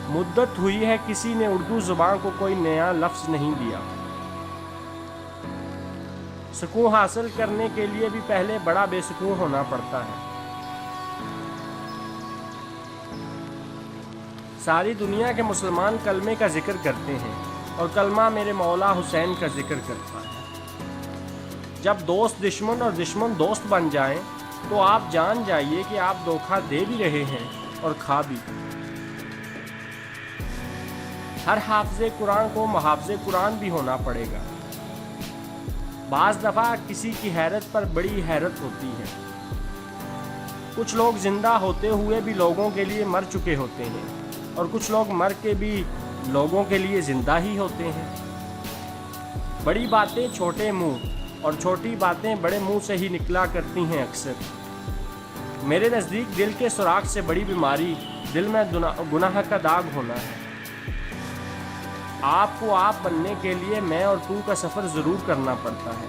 مدت ہوئی ہے کسی نے اردو زبان کو کوئی نیا لفظ نہیں دیا۔ سکون حاصل کرنے کے لیے بھی پہلے بڑا بے سکون ہونا پڑتا ہے۔ ساری دنیا کے مسلمان کلمے کا ذکر کرتے ہیں اور کلمہ میرے مولا حسین کا ذکر کرتا ہے۔ جب دوست دشمن اور دشمن دوست بن جائیں تو آپ جان جائیے کہ آپ دھوکہ دے بھی رہے ہیں اور کھا بھی۔ ہر حافظ قرآن کو محافظ قرآن بھی ہونا پڑے گا۔ بعض دفعہ کسی کی حیرت پر بڑی حیرت ہوتی ہے۔ کچھ لوگ زندہ ہوتے ہوئے بھی لوگوں کے لیے مر چکے ہوتے ہیں اور کچھ لوگ مر کے بھی لوگوں کے لیے زندہ ہی ہوتے ہیں۔ بڑی باتیں چھوٹے منہ اور چھوٹی باتیں بڑے منہ سے ہی نکلا کرتی ہیں اکثر۔ میرے نزدیک دل کے سوراخ سے بڑی بیماری دل میں گناہ کا داغ ہونا ہے۔ آپ کو آپ بننے کے لیے میں اور تو کا سفر ضرور کرنا پڑتا ہے۔